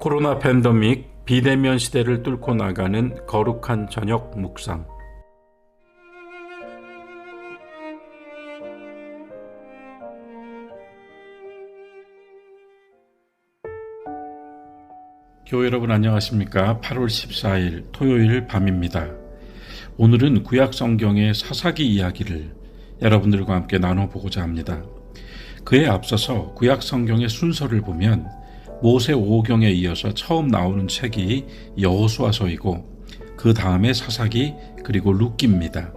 코로나 팬데믹 비대면 시대를 뚫고 나가는 거룩한 저녁 묵상. 교회 여러분 안녕하십니까? 8월 14일 토요일 밤입니다. 오늘은 구약 성경의 사사기 이야기를 여러분들과 함께 나눠보고자 합니다. 그에 앞서서 구약 성경의 순서를 보면 모세 5경에 이어서 처음 나오는 책이 여호수아서이고 그 다음에 사사기 그리고 룻기입니다.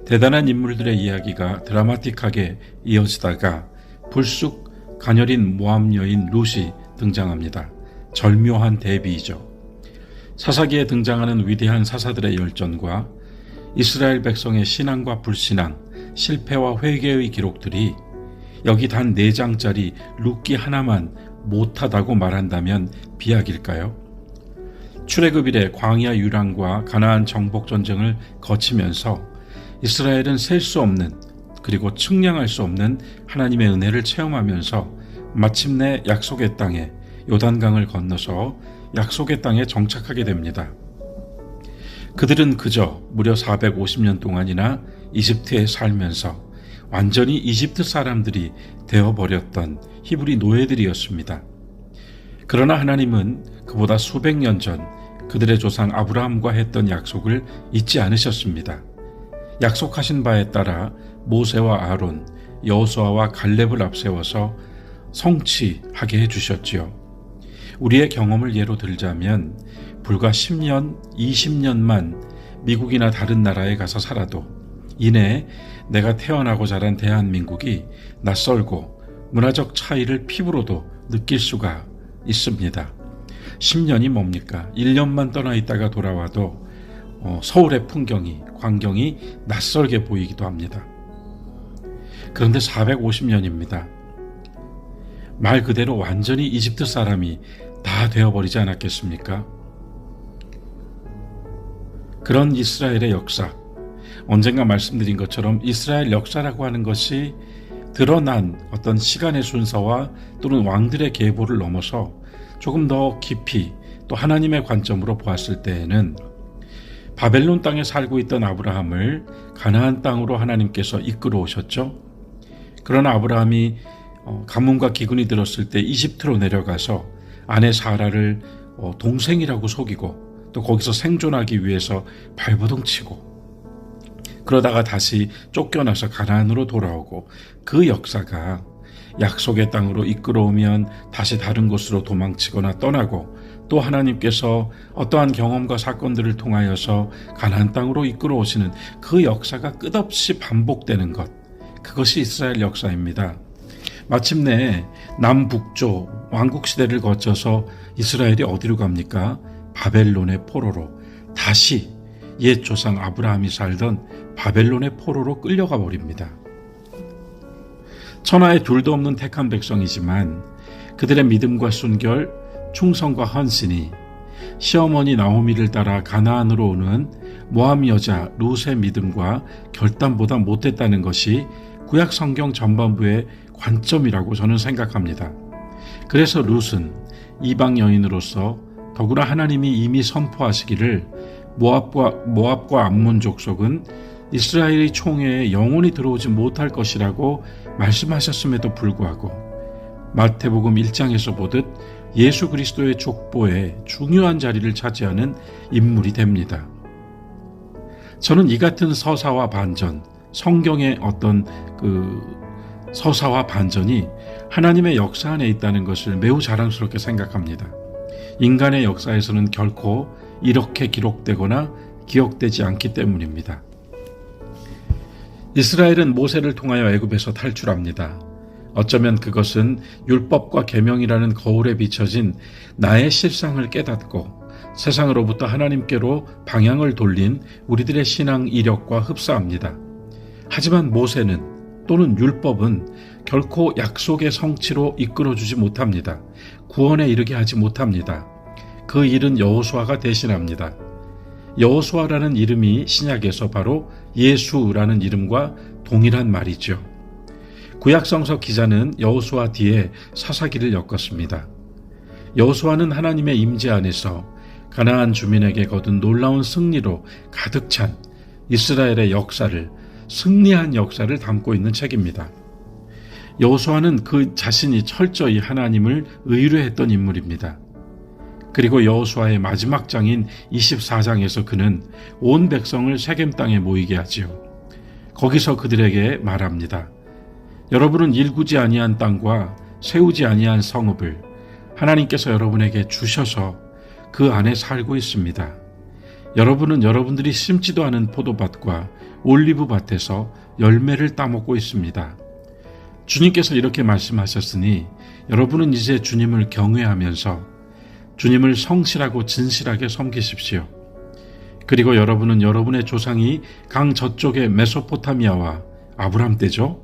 대단한 인물들의 이야기가 드라마틱하게 이어지다가 불쑥 가녀린 모압 여인 룻이 등장합니다. 절묘한 대비이죠. 사사기에 등장하는 위대한 사사들의 열전과 이스라엘 백성의 신앙과 불신앙, 실패와 회개의 기록들이 여기 단 4장짜리 룻기 하나만 못하다고 말한다면 비약일까요? 출애굽 이래 광야 유랑과 가나안 정복 전쟁을 거치면서 이스라엘은 셀 수 없는 그리고 측량할 수 없는 하나님의 은혜를 체험하면서 마침내 약속의 땅에 요단강을 건너서 약속의 땅에 정착하게 됩니다. 그들은 그저 무려 450년 동안이나 이집트에 살면서 완전히 이집트 사람들이 되어버렸던 히브리 노예들이었습니다. 그러나 하나님은 그보다 수백 년 전 그들의 조상 아브라함과 했던 약속을 잊지 않으셨습니다. 약속하신 바에 따라 모세와 아론, 여호수아와 갈렙을 앞세워서 성취하게 해주셨지요. 우리의 경험을 예로 들자면 불과 10년, 20년만 미국이나 다른 나라에 가서 살아도 이내 내가 태어나고 자란 대한민국이 낯설고 문화적 차이를 피부로도 느낄 수가 있습니다. 10년이 뭡니까? 1년만 떠나 있다가 돌아와도 서울의 풍경이, 광경이 낯설게 보이기도 합니다. 그런데 450년입니다. 말 그대로 완전히 이집트 사람이 다 되어버리지 않았겠습니까? 그런 이스라엘의 역사, 언젠가 말씀드린 것처럼 이스라엘 역사라고 하는 것이 드러난 어떤 시간의 순서와 또는 왕들의 계보를 넘어서 조금 더 깊이 또 하나님의 관점으로 보았을 때에는 바벨론 땅에 살고 있던 아브라함을 가나안 땅으로 하나님께서 이끌어 오셨죠. 그러나 아브라함이 가뭄과 기근이 들었을 때 이집트로 내려가서 아내 사라를 동생이라고 속이고 또 거기서 생존하기 위해서 발버둥 치고 그러다가 다시 쫓겨나서 가나안으로 돌아오고 그 역사가 약속의 땅으로 이끌어오면 다시 다른 곳으로 도망치거나 떠나고 또 하나님께서 어떠한 경험과 사건들을 통하여서 가나안 땅으로 이끌어오시는 그 역사가 끝없이 반복되는 것, 그것이 이스라엘 역사입니다. 마침내 남북조 왕국시대를 거쳐서 이스라엘이 어디로 갑니까? 바벨론의 포로로 다시 옛 조상 아브라함이 살던 바벨론의 포로로 끌려가 버립니다. 천하에 둘도 없는 택한 백성이지만 그들의 믿음과 순결, 충성과 헌신이 시어머니 나오미를 따라 가나안으로 오는 모압 여자 룻의 믿음과 결단보다 못했다는 것이 구약 성경 전반부의 관점이라고 저는 생각합니다. 그래서 룻은 이방 여인으로서 더구나 하나님이 이미 선포하시기를 모압과 암몬 족속은 이스라엘의 총회에 영원히 들어오지 못할 것이라고 말씀하셨음에도 불구하고 마태복음 1장에서 보듯 예수 그리스도의 족보에 중요한 자리를 차지하는 인물이 됩니다. 저는 이 같은 서사와 반전, 성경의 어떤 서사와 반전이 하나님의 역사 안에 있다는 것을 매우 자랑스럽게 생각합니다. 인간의 역사에서는 결코 이렇게 기록되거나 기억되지 않기 때문입니다. 이스라엘은 모세를 통하여 애굽에서 탈출합니다. 어쩌면 그것은 율법과 계명이라는 거울에 비춰진 나의 실상을 깨닫고 세상으로부터 하나님께로 방향을 돌린 우리들의 신앙 이력과 흡사합니다. 하지만 모세는 또는 율법은 결코 약속의 성취로 이끌어주지 못합니다. 구원에 이르게 하지 못합니다. 그 일은 여호수아가 대신합니다. 여호수아라는 이름이 신약에서 바로 예수라는 이름과 동일한 말이죠. 구약성서 기자는 여호수아 뒤에 사사기를 엮었습니다. 여호수아는 하나님의 임재 안에서 가나안 주민에게 거둔 놀라운 승리로 가득 찬 이스라엘의 역사를, 승리한 역사를 담고 있는 책입니다. 여호수아는 그 자신이 철저히 하나님을 의뢰했던 인물입니다. 그리고 여호수아의 마지막 장인 24장에서 그는 온 백성을 세겜 땅에 모이게 하지요. 거기서 그들에게 말합니다. 여러분은 일구지 아니한 땅과 세우지 아니한 성읍을 하나님께서 여러분에게 주셔서 그 안에 살고 있습니다. 여러분은 여러분들이 심지도 않은 포도밭과 올리브 밭에서 열매를 따먹고 있습니다. 주님께서 이렇게 말씀하셨으니 여러분은 이제 주님을 경외하면서 주님을 성실하고 진실하게 섬기십시오. 그리고 여러분은 여러분의 조상이 강 저쪽의 메소포타미아와 아브람 때죠.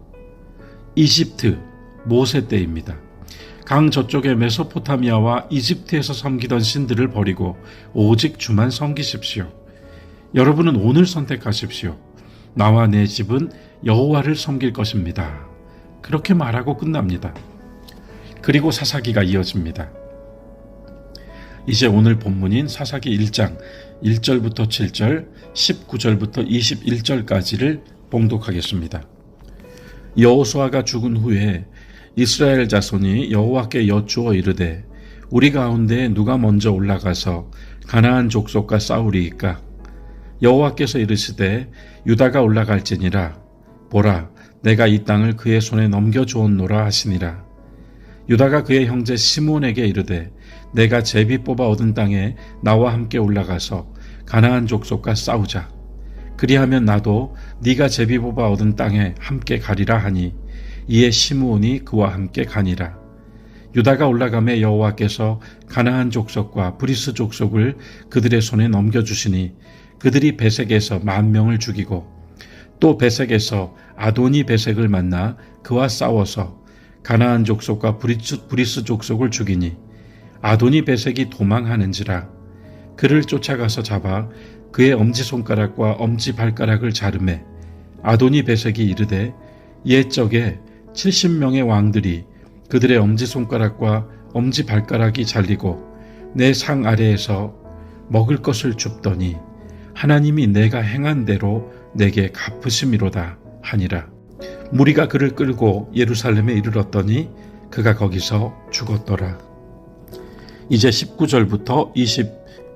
이집트, 모세 때입니다. 강 저쪽의 메소포타미아와 이집트에서 섬기던 신들을 버리고 오직 주만 섬기십시오. 여러분은 오늘 선택하십시오. 나와 내 집은 여호와를 섬길 것입니다. 그렇게 말하고 끝납니다. 그리고 사사기가 이어집니다. 이제 오늘 본문인 사사기 1장 1절부터 7절, 19절부터 21절까지를 봉독하겠습니다. 여호수아가 죽은 후에 이스라엘 자손이 여호와께 여쭈어 이르되 우리 가운데 누가 먼저 올라가서 가나안 족속과 싸우리이까? 여호와께서 이르시되 유다가 올라갈지니라. 보라, 내가 이 땅을 그의 손에 넘겨주었노라 하시니라. 유다가 그의 형제 시몬에게 이르되 내가 제비 뽑아 얻은 땅에 나와 함께 올라가서 가나안 족속과 싸우자. 그리하면 나도 네가 제비 뽑아 얻은 땅에 함께 가리라 하니 이에 시므온이 그와 함께 가니라. 유다가 올라가매 여호와께서 가나안 족속과 브리스 족속을 그들의 손에 넘겨주시니 그들이 베색에서 10,000명을 죽이고 또 베색에서 아도니 베색을 만나 그와 싸워서 가나안 족속과 브리스 족속을 죽이니 아도니 베색이 도망하는지라. 그를 쫓아가서 잡아 그의 엄지손가락과 엄지발가락을 자르매 아도니 베색이 이르되 옛적에 70명의 왕들이 그들의 엄지손가락과 엄지발가락이 잘리고 내 상 아래에서 먹을 것을 줍더니 하나님이 내가 행한 대로 내게 갚으심이로다 하니라. 무리가 그를 끌고 예루살렘에 이르렀더니 그가 거기서 죽었더라. 이제 19절부터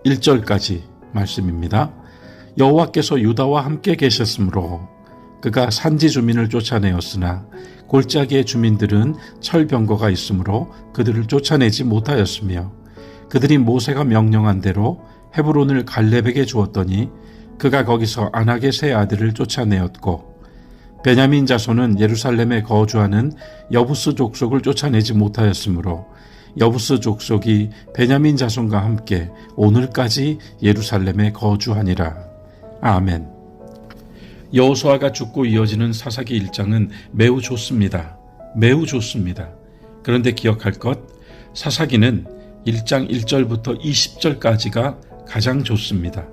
21절까지 말씀입니다. 여호와께서 유다와 함께 계셨으므로 그가 산지 주민을 쫓아내었으나 골짜기의 주민들은 철병거가 있으므로 그들을 쫓아내지 못하였으며 그들이 모세가 명령한 대로 헤브론을 갈렙에게 주었더니 그가 거기서 아낙의 세 아들을 쫓아내었고 베냐민 자손은 예루살렘에 거주하는 여부스 족속을 쫓아내지 못하였으므로 여부스 족속이 베냐민 자손과 함께 오늘까지 예루살렘에 거주하니라. 아멘. 여호수아가 죽고 이어지는 사사기 1장은 매우 좋습니다. 매우 좋습니다. 그런데 기억할 것, 사사기는 1장 1절부터 20절까지가 가장 좋습니다.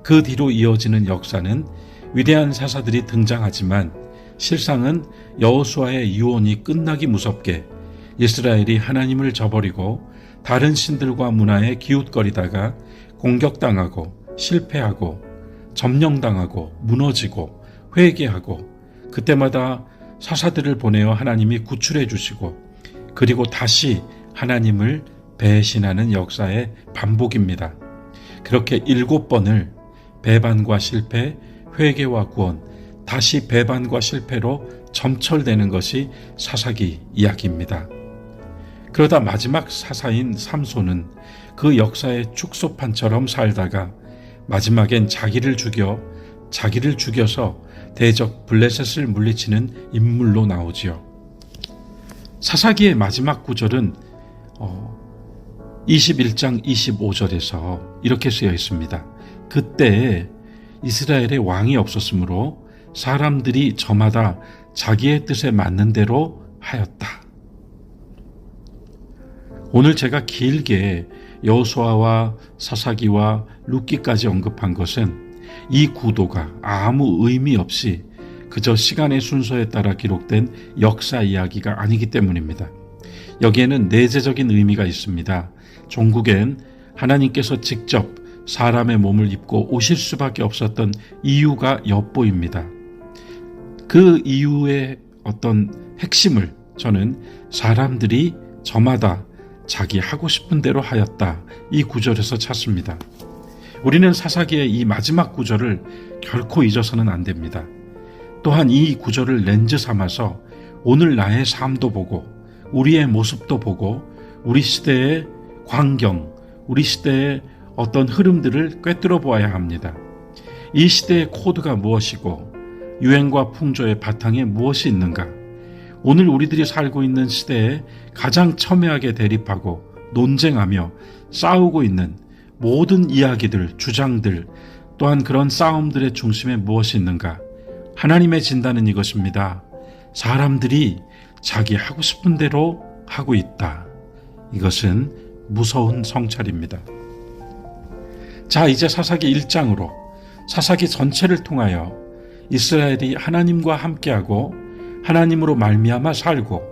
그 뒤로 이어지는 역사는 위대한 사사들이 등장하지만 실상은 여호수아의 유언이 끝나기 무섭게 이스라엘이 하나님을 저버리고 다른 신들과 문화에 기웃거리다가 공격당하고 실패하고 점령당하고 무너지고 회개하고 그때마다 사사들을 보내어 하나님이 구출해 주시고 그리고 다시 하나님을 배신하는 역사의 반복입니다. 그렇게 7번을 배반과 실패, 회개와 구원, 다시 배반과 실패로 점철되는 것이 사사기 이야기입니다. 그러다 마지막 사사인 삼손은 그 역사의 축소판처럼 살다가 마지막엔 자기를 죽여서 대적 블레셋을 물리치는 인물로 나오지요. 사사기의 마지막 구절은 21장 25절에서 이렇게 쓰여 있습니다. 그때에 이스라엘의 왕이 없었으므로 사람들이 저마다 자기의 뜻에 맞는 대로 하였다. 오늘 제가 길게 여호수아와 사사기와 룻기까지 언급한 것은 이 구도가 아무 의미 없이 그저 시간의 순서에 따라 기록된 역사 이야기가 아니기 때문입니다. 여기에는 내재적인 의미가 있습니다. 종국엔 하나님께서 직접 사람의 몸을 입고 오실 수밖에 없었던 이유가 엿보입니다. 그 이유의 어떤 핵심을 저는 사람들이 저마다 자기 하고 싶은 대로 하였다, 이 구절에서 찾습니다. 우리는 사사기의 이 마지막 구절을 결코 잊어서는 안 됩니다. 또한 이 구절을 렌즈 삼아서 오늘 나의 삶도 보고 우리의 모습도 보고 우리 시대의 광경, 우리 시대의 어떤 흐름들을 꿰뚫어 보아야 합니다. 이 시대의 코드가 무엇이고 유행과 풍조의 바탕에 무엇이 있는가? 오늘 우리들이 살고 있는 시대에 가장 첨예하게 대립하고 논쟁하며 싸우고 있는 모든 이야기들, 주장들, 또한 그런 싸움들의 중심에 무엇이 있는가? 하나님의 진단은 이것입니다. 사람들이 자기 하고 싶은 대로 하고 있다. 이것은 무서운 성찰입니다. 자, 이제 사사기 1장으로 사사기 전체를 통하여 이스라엘이 하나님과 함께하고 하나님으로 말미암아 살고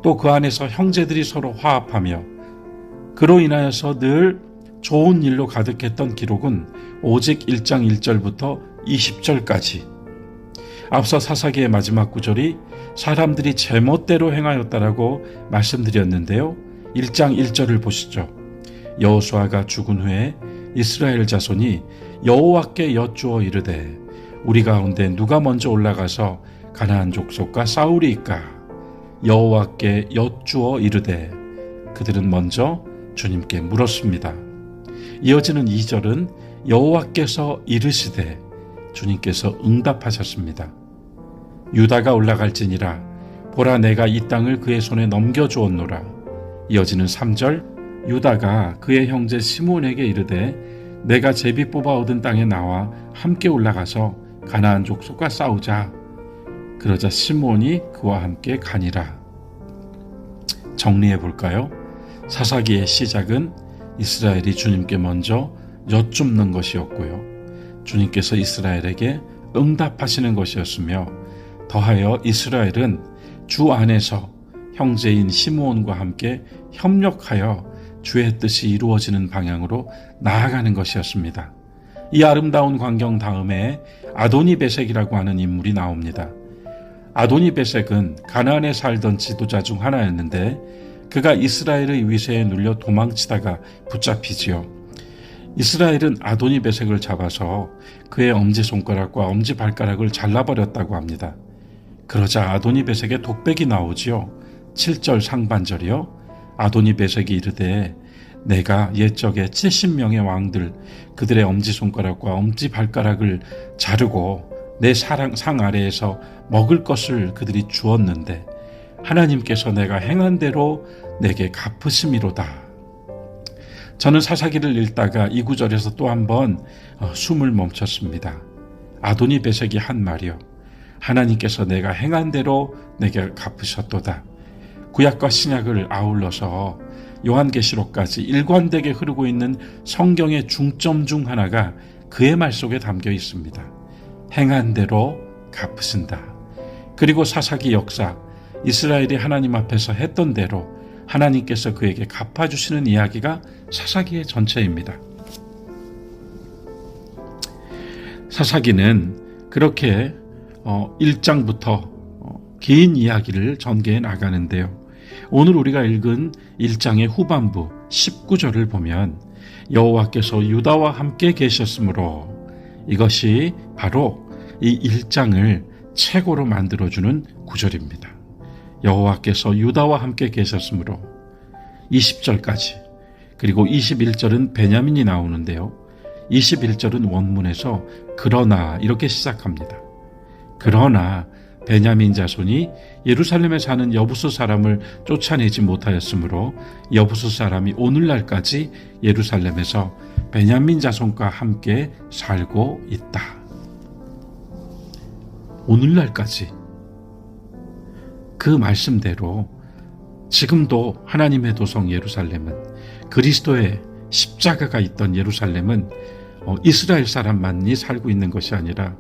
또 그 안에서 형제들이 서로 화합하며 그로 인하여서 늘 좋은 일로 가득했던 기록은 오직 1장 1절부터 20절까지. 앞서 사사기의 마지막 구절이 사람들이 제멋대로 행하였다라고 말씀드렸는데요. 1장 1절을 보시죠. 여호수아가 죽은 후에 이스라엘 자손이 여호와께 여쭈어 이르되 우리 가운데 누가 먼저 올라가서 가나안 족속과 싸우리이까? 여호와께 여쭈어 이르되 그들은 먼저 주님께 물었습니다. 이어지는 2절은 여호와께서 이르시되 주님께서 응답하셨습니다. 유다가 올라갈지니라 보라 내가 이 땅을 그의 손에 넘겨주었노라. 이어지는 3절 유다가 그의 형제 시므온에게 이르되 내가 제비 뽑아 얻은 땅에 나와 함께 올라가서 가나안 족속과 싸우자. 그러자 시므온이 그와 함께 가니라. 정리해 볼까요? 사사기의 시작은 이스라엘이 주님께 먼저 여쭙는 것이었고요. 주님께서 이스라엘에게 응답하시는 것이었으며 더하여 이스라엘은 주 안에서 형제인 시므온과 함께 협력하여 주의 뜻이 이루어지는 방향으로 나아가는 것이었습니다. 이 아름다운 광경 다음에 아도니베섹이라고 하는 인물이 나옵니다. 아도니베섹은 가나안에 살던 지도자 중 하나였는데 그가 이스라엘의 위세에 눌려 도망치다가 붙잡히지요. 이스라엘은 아도니베섹을 잡아서 그의 엄지손가락과 엄지발가락을 잘라버렸다고 합니다. 그러자 아도니베섹의 독백이 나오지요. 7절 상반절이요. 아도니베섹이 이르되 내가 옛적에 70명의 왕들 그들의 엄지손가락과 엄지발가락을 자르고 내 상 아래에서 먹을 것을 그들이 주었는데 하나님께서 내가 행한 대로 내게 갚으심이로다. 저는 사사기를 읽다가 이 구절에서 또 한 번 숨을 멈췄습니다. 아도니베섹이 한 말이요. 하나님께서 내가 행한 대로 내게 갚으셨도다. 구약과 신약을 아울러서 요한계시록까지 일관되게 흐르고 있는 성경의 중점 중 하나가 그의 말 속에 담겨 있습니다. 행한 대로 갚으신다. 그리고 사사기 역사, 이스라엘이 하나님 앞에서 했던 대로 하나님께서 그에게 갚아주시는 이야기가 사사기의 전체입니다. 사사기는 그렇게 1장부터 긴 이야기를 전개해 나가는데요. 오늘 우리가 읽은 1장의 후반부 19절을 보면 여호와께서 유다와 함께 계셨으므로 이것이 바로 이 1장을 최고로 만들어주는 구절입니다. 여호와께서 유다와 함께 계셨으므로 20절까지 그리고 21절은 베냐민이 나오는데요. 21절은 원문에서 그러나 이렇게 시작합니다. 그러나 베냐민 자손이 예루살렘에 사는 여부수 사람을 쫓아내지 못하였으므로 여부수 사람이 오늘날까지 예루살렘에서 베냐민 자손과 함께 살고 있다. 오늘날까지 그 말씀대로 지금도 하나님의 도성 예루살렘은 그리스도의 십자가가 있던 예루살렘은 이스라엘 사람만이 살고 있는 것이 아니라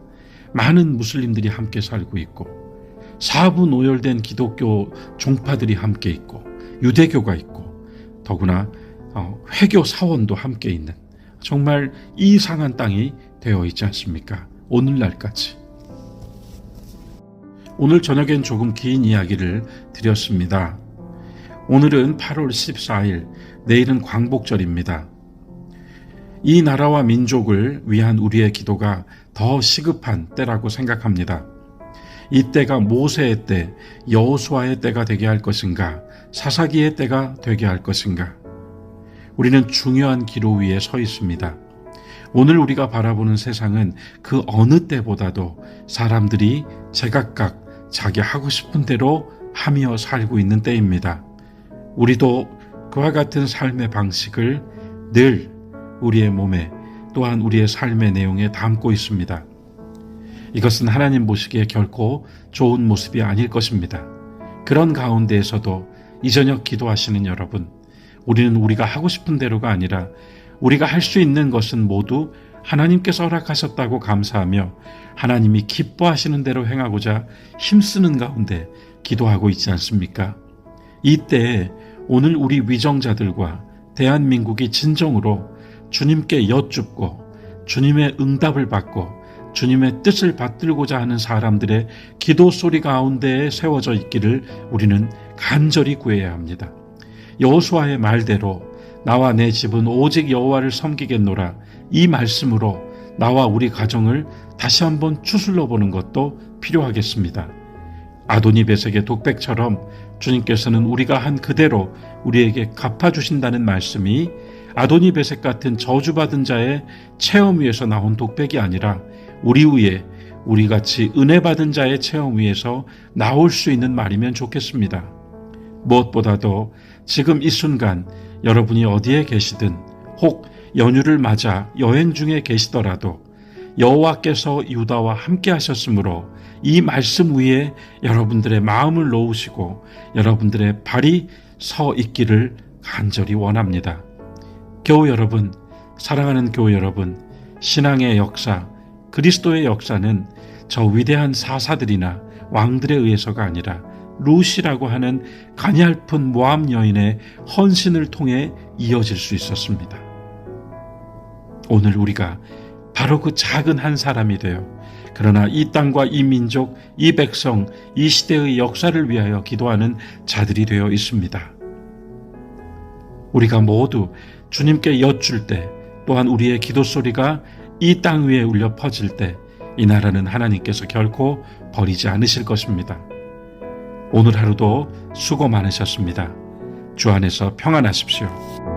많은 무슬림들이 함께 살고 있고 사분 오열된 기독교 종파들이 함께 있고 유대교가 있고 더구나 회교 사원도 함께 있는 정말 이상한 땅이 되어 있지 않습니까? 오늘날까지. 오늘 저녁엔 조금 긴 이야기를 드렸습니다. 오늘은 8월 14일, 내일은 광복절입니다. 이 나라와 민족을 위한 우리의 기도가 더 시급한 때라고 생각합니다. 이 때가 모세의 때, 여호수아의 때가 되게 할 것인가, 사사기의 때가 되게 할 것인가. 우리는 중요한 기로 위에 서 있습니다. 오늘 우리가 바라보는 세상은 그 어느 때보다도 사람들이 제각각 자기 하고 싶은 대로 하며 살고 있는 때입니다. 우리도 그와 같은 삶의 방식을 늘 우리의 몸에 또한 우리의 삶의 내용에 담고 있습니다. 이것은 하나님 보시기에 결코 좋은 모습이 아닐 것입니다. 그런 가운데에서도 이 저녁 기도하시는 여러분, 우리는 우리가 하고 싶은 대로가 아니라 우리가 할 수 있는 것은 모두 하나님께서 허락하셨다고 감사하며 하나님이 기뻐하시는 대로 행하고자 힘쓰는 가운데 기도하고 있지 않습니까? 이때에 오늘 우리 위정자들과 대한민국이 진정으로 주님께 여쭙고 주님의 응답을 받고 주님의 뜻을 받들고자 하는 사람들의 기도 소리 가운데에 세워져 있기를 우리는 간절히 구해야 합니다. 여호수아의 말대로 나와 내 집은 오직 여호와를 섬기겠노라, 이 말씀으로 나와 우리 가정을 다시 한번 추슬러 보는 것도 필요하겠습니다. 아도니베섹의 독백처럼 주님께서는 우리가 한 그대로 우리에게 갚아주신다는 말씀이 아도니베섹 같은 저주받은 자의 체험 위에서 나온 독백이 아니라 우리 위에 우리같이 은혜받은 자의 체험 위에서 나올 수 있는 말이면 좋겠습니다. 무엇보다도 지금 이 순간 여러분이 어디에 계시든 혹 연휴를 맞아 여행 중에 계시더라도 여호와께서 유다와 함께 하셨으므로 이 말씀 위에 여러분들의 마음을 놓으시고 여러분들의 발이 서 있기를 간절히 원합니다. 교우 여러분, 사랑하는 교우 여러분, 신앙의 역사, 그리스도의 역사는 저 위대한 사사들이나 왕들에 의해서가 아니라 루시라고 하는 가냘픈 모압 여인의 헌신을 통해 이어질 수 있었습니다. 오늘 우리가 바로 그 작은 한 사람이 되어 그러나 이 땅과 이 민족, 이 백성, 이 시대의 역사를 위하여 기도하는 자들이 되어 있습니다. 우리가 모두 주님께 여쭐 때, 또한 우리의 기도 소리가 이 땅 위에 울려 퍼질 때 이 나라는 하나님께서 결코 버리지 않으실 것입니다. 오늘 하루도 수고 많으셨습니다. 주 안에서 평안하십시오.